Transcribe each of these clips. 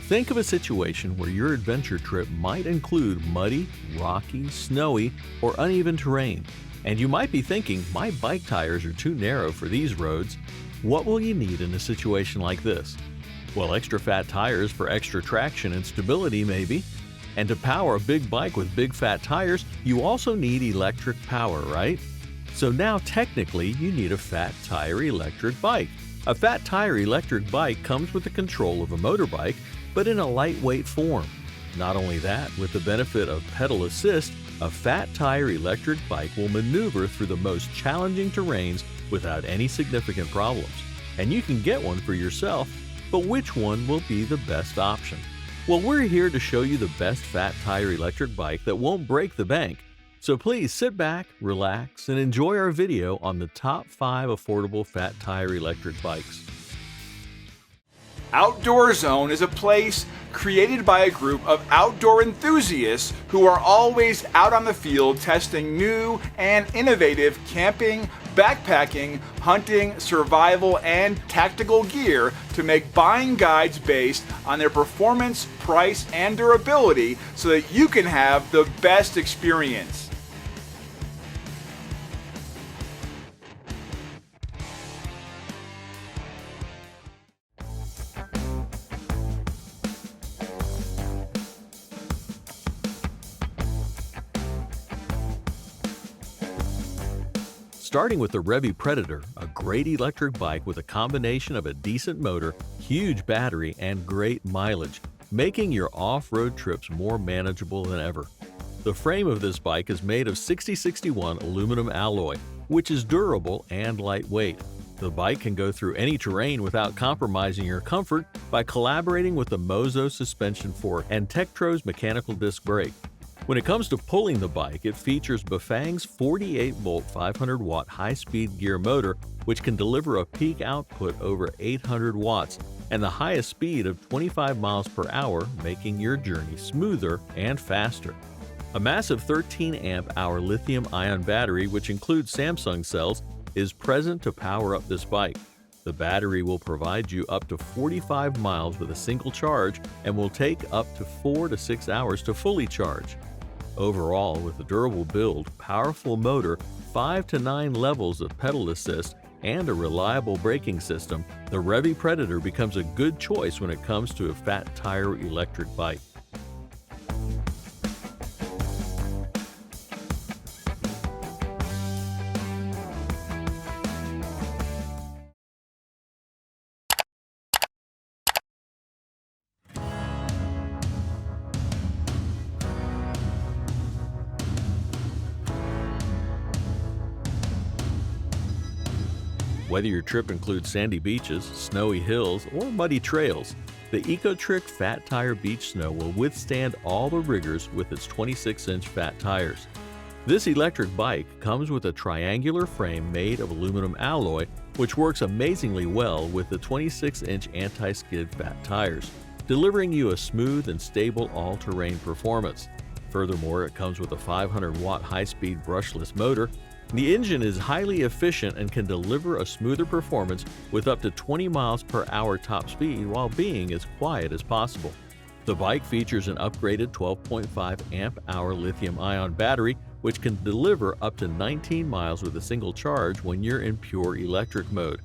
Think of a situation where your adventure trip might include muddy, rocky, snowy, or uneven terrain, and you might be thinking, my bike tires are too narrow for these roads. What will you need in a situation like this? Well, extra fat tires for extra traction and stability maybe. And to power a big bike with big fat tires, you also need electric power, right? So now technically you need a fat tire electric bike. A fat tire electric bike comes with the control of a motorbike, but in a lightweight form. Not only that, with the benefit of pedal assist, a fat tire electric bike will maneuver through the most challenging terrains without any significant problems. And you can get one for yourself, but which one will be the best option? Well, we're here to show you the best fat tire electric bike that won't break the bank. So please sit back, relax, and enjoy our video on the top 5 affordable fat tire electric bikes. Outdoor Zone is a place created by a group of outdoor enthusiasts who are always out on the field testing new and innovative camping, backpacking, hunting, survival, and tactical gear to make buying guides based on their performance, price, and durability so that you can have the best experience. Starting with the Revi Predator, a great electric bike with a combination of a decent motor, huge battery, and great mileage, making your off-road trips more manageable than ever. The frame of this bike is made of 6061 aluminum alloy, which is durable and lightweight. The bike can go through any terrain without compromising your comfort by collaborating with the Mozo suspension fork and Tektros mechanical disc brake. When it comes to pulling the bike, it features Bafang's 48-volt 500-watt high-speed gear motor, which can deliver a peak output over 800 watts and the highest speed of 25 miles per hour, making your journey smoother and faster. A massive 13-amp-hour lithium-ion battery, which includes Samsung cells, is present to power up this bike. The battery will provide you up to 45 miles with a single charge and will take up to 4 to 6 hours to fully charge. Overall, with a durable build, powerful motor, 5 to 9 levels of pedal assist, and a reliable braking system, the Revi Predator becomes a good choice when it comes to a fat tire electric bike. Whether your trip includes sandy beaches, snowy hills, or muddy trails, the Ecotric Fat Tire Beach Snow will withstand all the rigors with its 26-inch fat tires. This electric bike comes with a triangular frame made of aluminum alloy, which works amazingly well with the 26-inch anti-skid fat tires, delivering you a smooth and stable all-terrain performance. Furthermore, it comes with a 500-watt high-speed brushless motor. The engine is highly efficient and can deliver a smoother performance with up to 20 miles per hour top speed while being as quiet as possible. The bike features an upgraded 12.5 amp-hour lithium-ion battery, which can deliver up to 19 miles with a single charge when you're in pure electric mode.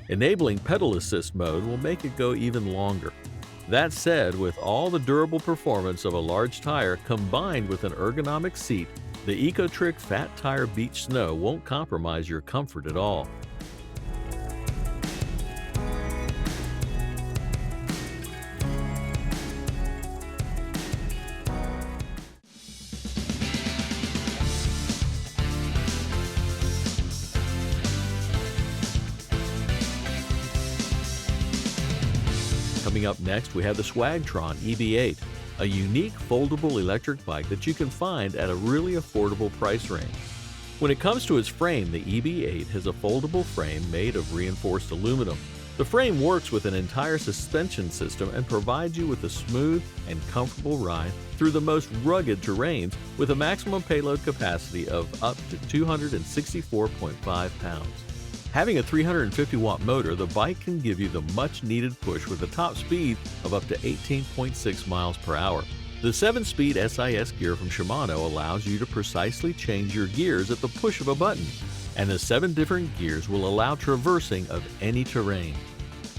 Enabling pedal assist mode will make it go even longer. That said, with all the durable performance of a large tire combined with an ergonomic seat, the Ecotric Fat Tire Beach Snow won't compromise your comfort at all. Coming up next, we have the SWAGTRON EB8, a unique foldable electric bike that you can find at a really affordable price range. When it comes to its frame, the EB8 has a foldable frame made of reinforced aluminum. The frame works with an entire suspension system and provides you with a smooth and comfortable ride through the most rugged terrains with a maximum payload capacity of up to 264.5 pounds. Having a 350 watt motor, the bike can give you the much needed push with a top speed of up to 18.6 miles per hour. The 7-speed SIS gear from Shimano allows you to precisely change your gears at the push of a button, and the 7 different gears will allow traversing of any terrain.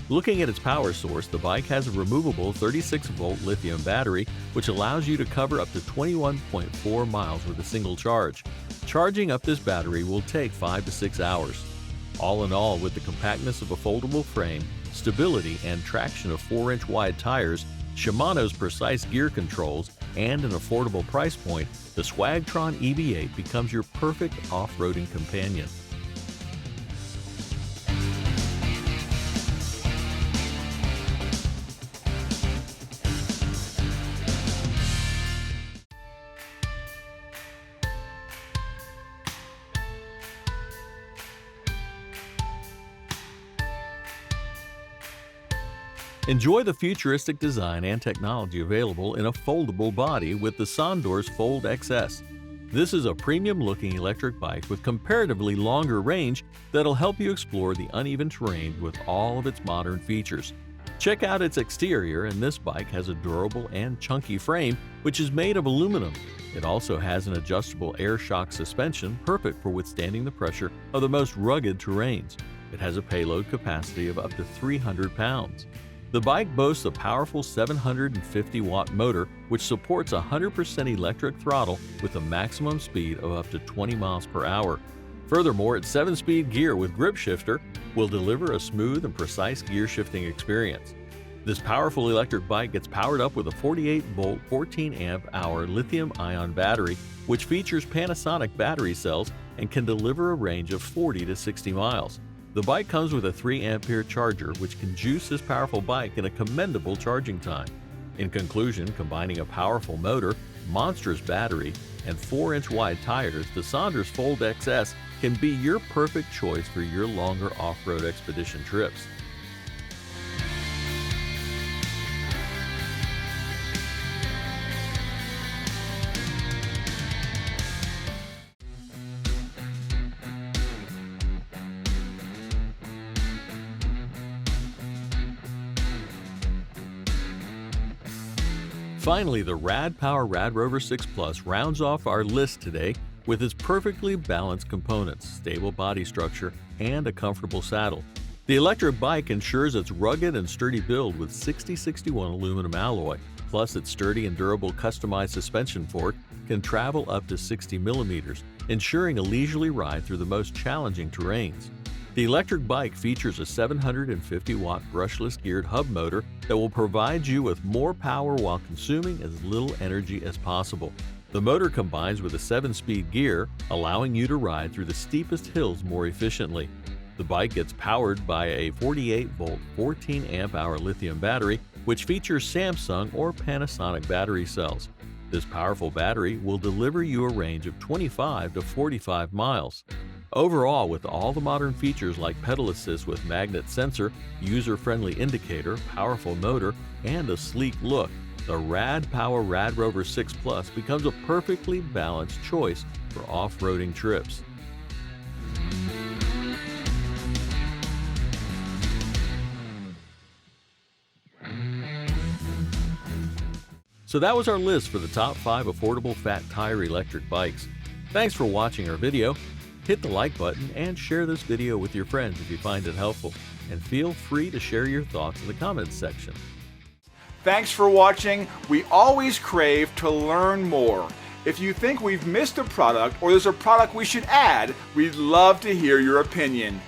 Looking at its power source, the bike has a removable 36-volt lithium battery, which allows you to cover up to 21.4 miles with a single charge. Charging up this battery will take 5 to 6 hours. All in all, with the compactness of a foldable frame, stability and traction of 4-inch wide tires, Shimano's precise gear controls, and an affordable price point, the SWAGTRON EB8 becomes your perfect off-roading companion. Enjoy the futuristic design and technology available in a foldable body with the SONDORS Fold XS. This is a premium-looking electric bike with comparatively longer range that'll help you explore the uneven terrain with all of its modern features. Check out its exterior, and this bike has a durable and chunky frame which is made of aluminum. It also has an adjustable air shock suspension perfect for withstanding the pressure of the most rugged terrains. It has a payload capacity of up to 300 pounds. The bike boasts a powerful 750-watt motor which supports 100% electric throttle with a maximum speed of up to 20 miles per hour. Furthermore, its 7-speed gear with grip shifter will deliver a smooth and precise gear shifting experience. This powerful electric bike gets powered up with a 48-volt, 14-amp-hour lithium-ion battery which features Panasonic battery cells and can deliver a range of 40 to 60 miles. The bike comes with a 3-ampere charger which can juice this powerful bike in a commendable charging time. In conclusion, combining a powerful motor, monstrous battery, and 4-inch wide tires, the SONDORS Fold XS can be your perfect choice for your longer off-road expedition trips. Finally, the Rad Power RadRover 6 Plus rounds off our list today with its perfectly balanced components, stable body structure, and a comfortable saddle. The electric bike ensures its rugged and sturdy build with 6061 aluminum alloy, plus its sturdy and durable customized suspension fork can travel up to 60 millimeters, ensuring a leisurely ride through the most challenging terrains. The electric bike features a 750-watt brushless geared hub motor that will provide you with more power while consuming as little energy as possible. The motor combines with a 7-speed gear, allowing you to ride through the steepest hills more efficiently. The bike gets powered by a 48-volt, 14-amp-hour lithium battery, which features Samsung or Panasonic battery cells. This powerful battery will deliver you a range of 25 to 45 miles. Overall, with all the modern features like pedal assist with magnet sensor, user-friendly indicator, powerful motor, and a sleek look, the Rad Power RadRover 6 Plus becomes a perfectly balanced choice for off-roading trips. So that was our list for the top 5 affordable fat tire electric bikes. Thanks for watching our video. Hit the like button and share this video with your friends if you find it helpful. And feel free to share your thoughts in the comments section. Thanks for watching. We always crave to learn more. If you think we've missed a product or there's a product we should add, we'd love to hear your opinion.